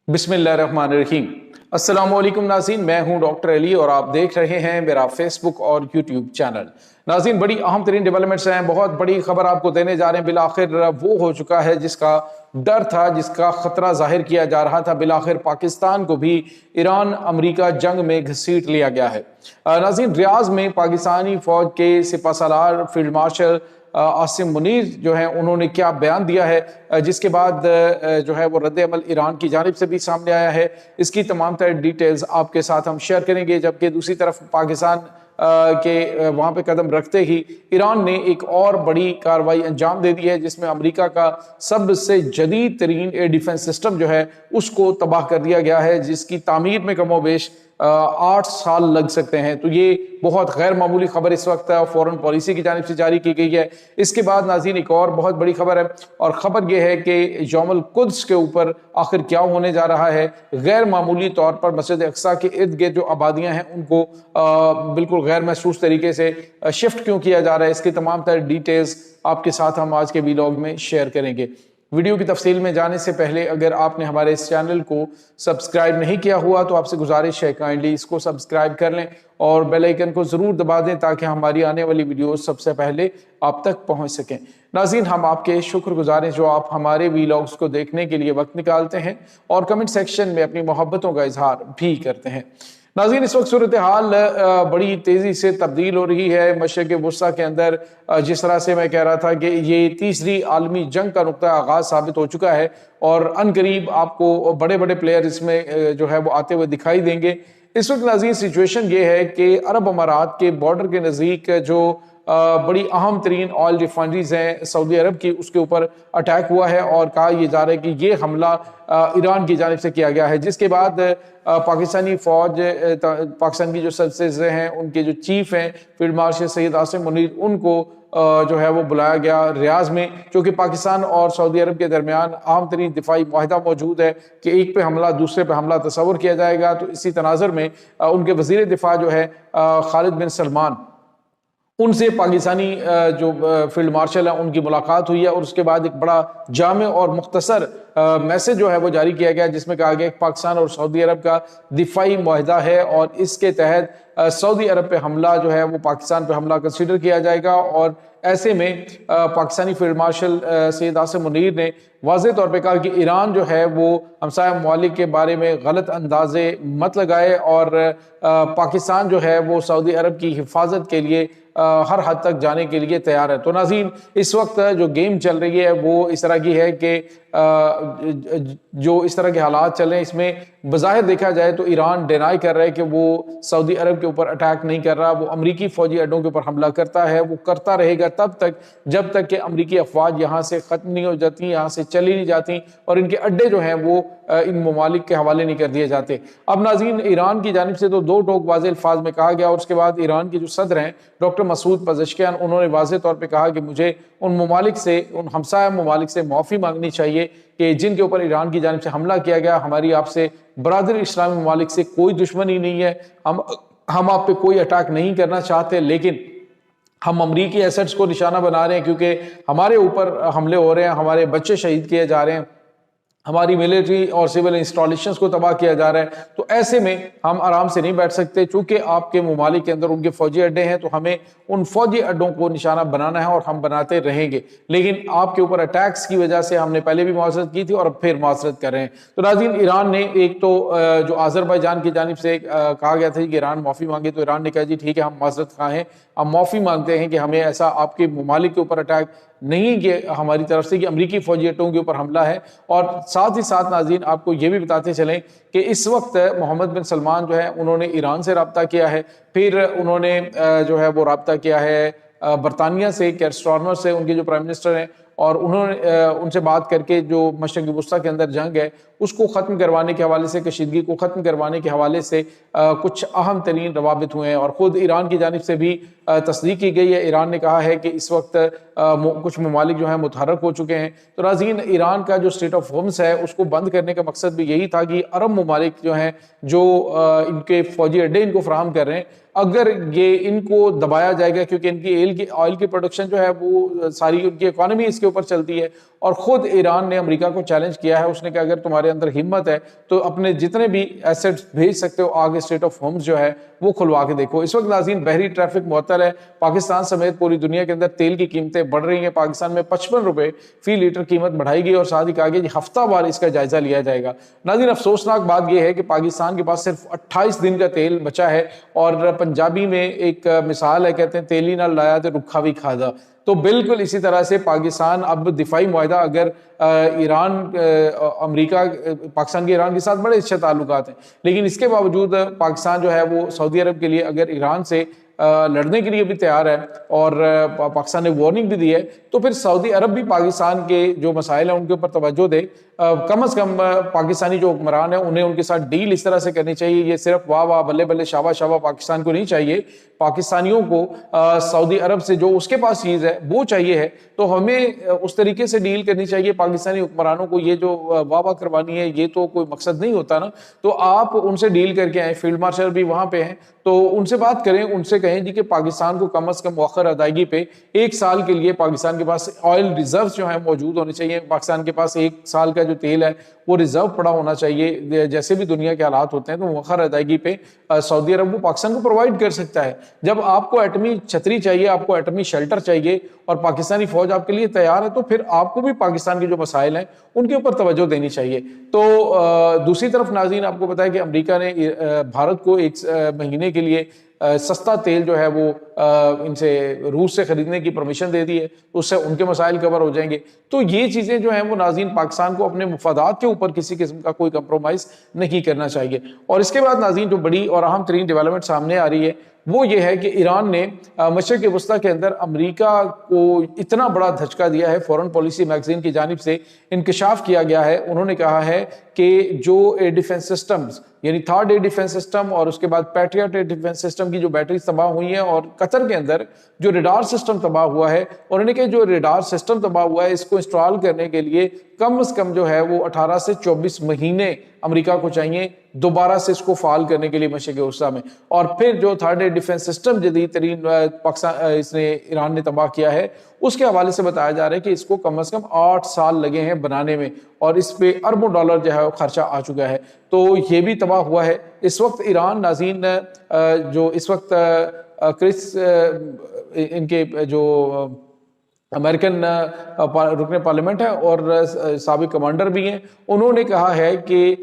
بسم اللہ الرحمن الرحیم۔ السلام علیکم ناظرین، میں ہوں ڈاکٹر علی اور آپ دیکھ رہے ہیں میرا فیس بک اور یوٹیوب چینل۔ ناظرین، بڑی اہم ترین ڈیولپمنٹس ہیں، بہت بڑی خبر آپ کو دینے جا رہے ہیں۔ بالآخر وہ ہو چکا ہے جس کا ڈر تھا، جس کا خطرہ ظاہر کیا جا رہا تھا، بالآخر پاکستان کو بھی ایران امریکہ جنگ میں گھسیٹ لیا گیا ہے۔ ناظرین، ریاض میں پاکستانی فوج کے سپہ سالار فیلڈ مارشل عاصم منیر جو ہیں انہوں نے کیا بیان دیا ہے، جس کے بعد جو ہے وہ رد عمل ایران کی جانب سے بھی سامنے آیا ہے۔ اس کی تمام تر ڈیٹیلز آپ کے ساتھ ہم شیئر کریں گے، جبکہ دوسری طرف پاکستان کے وہاں پہ قدم رکھتے ہی ایران نے ایک اور بڑی کارروائی انجام دے دی ہے، جس میں امریکہ کا سب سے جدید ترین ایئر ڈیفنس سسٹم جو ہے اس کو تباہ کر دیا گیا ہے، جس کی تعمیر میں کم و بیش 8 سال لگ سکتے ہیں۔ تو یہ بہت غیر معمولی خبر اس وقت فورن پالیسی کی جانب سے جاری کی گئی ہے۔ اس کے بعد ناظرین ایک اور بہت بڑی خبر ہے، اور خبر یہ ہے کہ یوم القدس کے اوپر آخر کیا ہونے جا رہا ہے۔ غیر معمولی طور پر مسجد اقصی کے ارد گرد جو آبادیاں ہیں ان کو بالکل غیر محسوس طریقے سے شفٹ کیوں کیا جا رہا ہے، اس کی تمام تر ڈیٹیلز آپ کے ساتھ ہم آج کے ویلاگ میں شیئر کریں گے۔ ویڈیو کی تفصیل میں جانے سے پہلے اگر آپ نے ہمارے اس چینل کو سبسکرائب نہیں کیا ہوا تو آپ سے گزارش ہے کائنڈلی اس کو سبسکرائب کر لیں اور بیل آئیکن کو ضرور دبا دیں تاکہ ہماری آنے والی ویڈیوز سب سے پہلے آپ تک پہنچ سکیں۔ ناظرین، ہم آپ کے شکر گزار ہیں جو آپ ہمارے ویلاگز کو دیکھنے کے لیے وقت نکالتے ہیں اور کمنٹ سیکشن میں اپنی محبتوں کا اظہار بھی کرتے ہیں۔ ناظرین، اس وقت صورتحال بڑی تیزی سے تبدیل ہو رہی ہے مشرق وسطیٰ کے اندر۔ جس طرح سے میں کہہ رہا تھا کہ یہ تیسری عالمی جنگ کا نقطہ آغاز ثابت ہو چکا ہے اور ان قریب آپ کو بڑے بڑے پلیئر اس میں جو ہے وہ آتے ہوئے دکھائی دیں گے۔ اس وقت ناظرین سچویشن یہ ہے کہ عرب امارات کے بارڈر کے نزدیک جو بڑی اہم ترین آئل ریفائنریز ہیں سعودی عرب کی، اس کے اوپر اٹیک ہوا ہے اور کہا یہ جا رہا ہے کہ یہ حملہ ایران کی جانب سے کیا گیا ہے، جس کے بعد پاکستانی فوج، پاکستان کی جو سروسز ہیں ان کے جو چیف ہیں فیلڈ مارشل سید عاصم منیر، ان کو جو ہے وہ بلایا گیا ریاض میں، چونکہ پاکستان اور سعودی عرب کے درمیان اہم ترین دفاعی معاہدہ موجود ہے کہ ایک پہ حملہ دوسرے پہ حملہ تصور کیا جائے گا۔ تو اسی تناظر میں ان کے وزیر دفاع جو ہے خالد بن سلمان، ان سے پاکستانی جو فیلڈ مارشل ہیں ان کی ملاقات ہوئی ہے اور اس کے بعد ایک بڑا جامع اور مختصر میسج جو ہے وہ جاری کیا گیا، جس میں کہا گیا کہ پاکستان اور سعودی عرب کا دفاعی معاہدہ ہے اور اس کے تحت سعودی عرب پہ حملہ جو ہے وہ پاکستان پہ حملہ کنسیڈر کیا جائے گا۔ اور ایسے میں پاکستانی فیلڈ مارشل سید عاصم منیر نے واضح طور پہ کہا کہ ایران جو ہے وہ ہمسایہ ممالک کے بارے میں غلط اندازے مت لگائے اور پاکستان جو ہے وہ سعودی عرب کی حفاظت کے لیے ہر حد تک جانے کے لیے تیار ہے۔ تو ناظرین، اس وقت جو گیم چل رہی ہے وہ اس طرح کی ہے کہ جو اس طرح کے حالات چل رہے ہیں اس میں بظاہر دیکھا جائے تو ایران ڈینائی کر رہا ہے کہ وہ سعودی عرب کے اوپر اٹیک نہیں کر رہا، وہ امریکی فوجی اڈوں کے اوپر حملہ کرتا ہے، وہ کرتا رہے گا تب تک جب تک کہ امریکی افواج یہاں سے ختم نہیں ہو جاتی، یہاں سے چلی نہیں جاتی اور ان کے اڈے جو ہیں وہ ان ممالک کے حوالے نہیں کر دیے جاتے۔ اب ناظرین، ایران کی جانب سے تو دو ٹوک واضح الفاظ میں کہا گیا اور اس کے بعد ایران کے جو صدر ہیں ڈاکٹر مسعود پزشکیان، انہوں نے واضح طور پہ کہا کہ مجھے ان ممالک سے، ان ہمسایہ ممالک سے معافی مانگنی چاہیے کہ جن کے اوپر ایران کی جانب سے حملہ کیا گیا۔ ہماری آپ سے برادر اسلامی ممالک سے کوئی دشمنی نہیں ہے، ہم آپ پہ کوئی اٹیک نہیں کرنا چاہتے، لیکن ہم امریکی ایسٹس کو نشانہ بنا رہے ہیں کیونکہ ہمارے اوپر حملے ہو رہے ہیں، ہمارے بچے شہید کیے جا رہے ہیں، ہماری ملٹری اور سول انسٹالیشنز کو تباہ کیا جا رہا ہے۔ تو ایسے میں ہم آرام سے نہیں بیٹھ سکتے، چونکہ آپ کے ممالک کے اندر ان کے فوجی اڈے ہیں تو ہمیں ان فوجی اڈوں کو نشانہ بنانا ہے اور ہم بناتے رہیں گے، لیکن آپ کے اوپر اٹیکس کی وجہ سے ہم نے پہلے بھی معذرت کی تھی اور اب پھر معذرت کر رہے ہیں۔ تو ناظرین، ایران نے ایک تو جو آذربائیجان کی جانب سے کہا گیا تھا کہ ایران معافی مانگے، تو ایران نے کہا جی ٹھیک ہے، ہم معذرت خواہ ہیں، ہم معافی مانگتے ہیں کہ ہمیں ایسا آپ کے ممالک کے اوپر اٹیک نہیں کہ ہماری طرف سے کہ امریکی فوجی اڈوں کے اوپر حملہ ہے۔ اور ساتھ ہی ساتھ ناظرین آپ کو یہ بھی بتاتے چلیں کہ اس وقت محمد بن سلمان جو ہے انہوں نے ایران سے رابطہ کیا ہے، پھر انہوں نے جو ہے وہ رابطہ کیا ہے برطانیہ سے، کیئر سٹارمر سے، ان کے جو پرائم منسٹر ہیں، اور انہوں نے ان سے بات کر کے جو مشرق وسطیٰ کے اندر جنگ ہے اس کو ختم کروانے کے حوالے سے، کشیدگی کو ختم کروانے کے حوالے سے کچھ اہم ترین روابط ہوئے ہیں اور خود ایران کی جانب سے بھی تصدیق کی گئی ہے۔ ایران نے کہا ہے کہ اس وقت کچھ ممالک جو ہیں متحرک ہو چکے ہیں۔ تو ناظرین، ایران کا جو اسٹیٹ آف ہومس ہے اس کو بند کرنے کا مقصد بھی یہی تھا کہ عرب ممالک جو ہیں جو ان کے فوجی اڈے ان کو فراہم کر رہے ہیں، اگر یہ ان کو دبایا جائے گا کیونکہ ان کی آئل کی پروڈکشن جو ہے وہ ساری ان کی اکانومی اس کے کے اوپر چلتی ہے، اور خود ایران نے امریکہ کو چیلنج کیا ہے، اس نے کہا اگر تمہارے اندر ہمت ہے تو اپنے جتنے بھی ایسٹس بھیج سکتے ہو آگے اسٹریٹ آف ہارمز جو ہے وہ کھلوا کے دیکھو۔ اس وقت ناظرین بحری ٹریفک معطل ہے، پاکستان سمیت پوری دنیا کے اندر تیل کی قیمتیں بڑھ رہی ہیں، پاکستان میں 55 روپے فی لیٹر قیمت بڑھائی گئی، اور ساتھ ہی کہا گیا کہ ہفتہ وار اس کا جائزہ لیا جائے گا۔ ناظرین افسوسناک بات یہ ہے کہ پاکستان کے پاس صرف 28 دن کا تیل بچا ہے، اور پنجابی میں ایک مثال ہے، کہتے ہیں تیلی نہ لایا تو رکھا بھی کھادا۔ تو بالکل اسی طرح سے پاکستان اب دفاعی معاہدہ، اگر ایران امریکہ پاکستان کے ایران کے ساتھ بڑے اچھے تعلقات ہیں، لیکن اس کے باوجود پاکستان جو ہے وہ سعودی عرب کے لیے اگر ایران سے لڑنے کے لیے بھی تیار ہے، اور پاکستان نے وارننگ بھی دی ہے، تو پھر سعودی عرب بھی پاکستان کے جو مسائل ہیں ان کے اوپر توجہ دے۔ کم از کم پاکستانی جو حکمران ہیں انہیں ان کے ساتھ ڈیل اس طرح سے کرنی چاہیے، یہ صرف واہ واہ بلے بلے شابہ شابہ پاکستان کو نہیں چاہیے، پاکستانیوں کو سعودی عرب سے جو اس کے پاس چیز ہے وہ چاہیے ہے، تو ہمیں اس طریقے سے ڈیل کرنی چاہیے پاکستانی حکمرانوں کو۔ یہ جو واہ واہ کروانی ہے یہ تو کوئی مقصد نہیں ہوتا نا، تو آپ ان سے ڈیل کر کے آئیں، فیلڈ مارشل بھی وہاں پہ ہیں تو ان سے بات کریں، ان سے کہیں جی کہ پاکستان کو کم از کم مؤخر ادائیگی پہ 1 سال کے لیے پاکستان کے پاس آئل ریزروز جو ہیں موجود ہونے چاہیے، پاکستان کے پاس 1 سال کا جو تیل ہے وہ ریزرو پڑا ہونا چاہیے، جیسے بھی دنیا کے حالات ہوتے ہیں تو مؤخر ادائیگی پہ سعودی عرب وہ پاکستان کو پرووائڈ کر سکتا ہے۔ جب آپ کو ایٹمی چھتری چاہیے، آپ کو ایٹمی شیلٹر چاہیے، اور پاکستانی فوج آپ کے لیے تیار ہے، تو پھر آپ کو بھی پاکستان کے جو مسائل ہیں ان کے اوپر توجہ دینی چاہیے۔ تو دوسری طرف ناظرین آپ کو بتایا کہ امریکہ نے بھارت کو 1 مہینے کے لیے سستا تیل جو ہے وہ ان سے روس سے خریدنے کی پرمیشن دے دی ہے، اس سے ان کے مسائل کور ہو جائیں گے۔ تو یہ چیزیں جو ہیں وہ ناظرین پاکستان کو اپنے مفادات کے اوپر کسی قسم کا کوئی کمپرومائز نہیں کرنا چاہیے۔ اور اس کے بعد ناظرین جو بڑی اور اہم ترین ڈیولپمنٹ سامنے آ رہی ہے وہ یہ ہے کہ ایران نے مشرق وسطیٰ کے اندر امریکہ کو اتنا بڑا دھچکا دیا ہے، فورن پالیسی میگزین کی جانب سے انکشاف کیا گیا ہے۔ انہوں نے کہا ہے کہ جو ایئر ڈیفنس سسٹمز یعنی 3rd ایئر ڈیفنس سسٹم اور اس کے بعد پیٹریاٹ ایئر ڈیفنس سسٹم کی جو بیٹریز تباہ ہوئی ہیں، اور قطر کے اندر جو ریڈار سسٹم تباہ ہوا ہے، اور انہوں نے کہا جو ریڈار سسٹم تباہ ہوا ہے اس کو انسٹال کرنے کے لیے کم از کم جو ہے وہ 18 سے 24 مہینے امریکہ کو چاہیے دوبارہ سے اس کو فعال کرنے کے لیے مشرق وسطیٰ میں۔ اور پھر جو 3rd ایئر ڈیفنس سسٹم جدید ترین پاکستان اس نے ایران نے تباہ کیا ہے، اس کے حوالے سے بتایا جا رہا ہے کہ اس کو کم از کم 8 سال لگے ہیں بنانے میں، اور اس پہ اربوں ڈالر جو ہے خرچہ آ چکا ہے، تو یہ بھی تباہ ہوا ہے۔ اس وقت ایران ناظرین جو اس وقت کرس ان کے جو امریکن رکن پارلیمنٹ ہے اور سابق کمانڈر بھی ہیں، انہوں نے کہا ہے کہ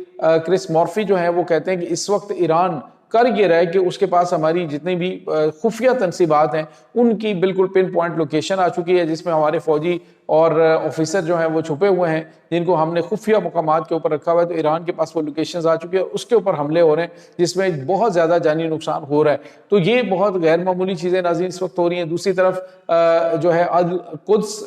کرس مورفی جو ہیں وہ کہتے ہیں کہ اس وقت ایران کر یہ رہا ہے کہ اس کے پاس ہماری جتنی بھی خفیہ تنصیبات ہیں ان کی بالکل پن پوائنٹ لوکیشن آ چکی ہے، جس میں ہمارے فوجی اور آفیسر جو ہیں وہ چھپے ہوئے ہیں جن کو ہم نے خفیہ مقامات کے اوپر رکھا ہوا ہے، تو ایران کے پاس وہ لوکیشنز آ چکی ہے، اس کے اوپر حملے ہو رہے ہیں جس میں بہت زیادہ جانی نقصان ہو رہا ہے۔ تو یہ بہت غیر معمولی چیزیں ناظرین اس وقت ہو رہی ہیں۔ دوسری طرف جو ہے قدس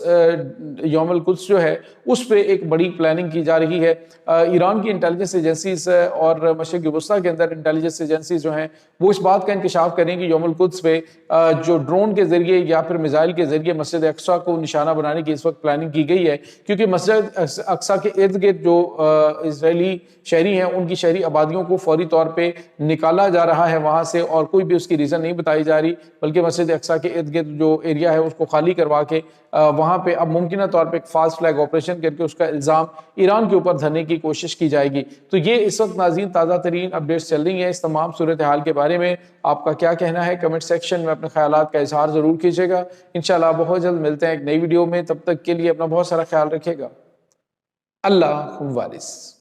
یوم القدس جو ہے اس پہ ایک بڑی پلاننگ کی جا رہی ہے۔ ایران کی انٹیلیجنس ایجنسیز اور مشرق وسطیٰ کے اندر انٹیلیجنس ایجنسیز جو ہیں وہ اس بات کا انکشاف کریں کہ یوم القدس پہ جو ڈرون کے ذریعے یا پھر میزائل کے ذریعے مسجد اقصیٰ کو نشانہ بنانے کی اس وقت پلاننگ کی گئی ہے، کیونکہ مسجد اقصیٰ کے ارد گرد جو اسرائیلی شہری ہیں ان کی شہری آبادیوں کو فوری طور پہ نکالا جا رہا ہے وہاں سے، اور کوئی بھی اس کی ریزن نہیں بتائی جا رہی، بلکہ مسجد اقصیٰ کے ارد گرد جو ایریا ہے اس کو خالی کروا کے وہاں پہ اب ممکنہ طور پہ ایک فاسٹ فلیگ آپریشن کر کے اس کا الزام ایران کے اوپر دھرنے کی کوشش کی جائے گی۔ تو یہ اس وقت ناظرین تازہ ترین اپڈیٹس چل رہی ہیں۔ اس تمام صورتحال کے بارے میں آپ کا کیا کہنا ہے؟ کمنٹ سیکشن میں اپنے خیالات کا اظہار ضرور کیجیے گا۔ انشاءاللہ بہت جلد ملتے ہیں ایک نئی ویڈیو میں، تب تک کے لیے اپنا بہت سارا خیال رکھیے گا۔ اللہ حافظ۔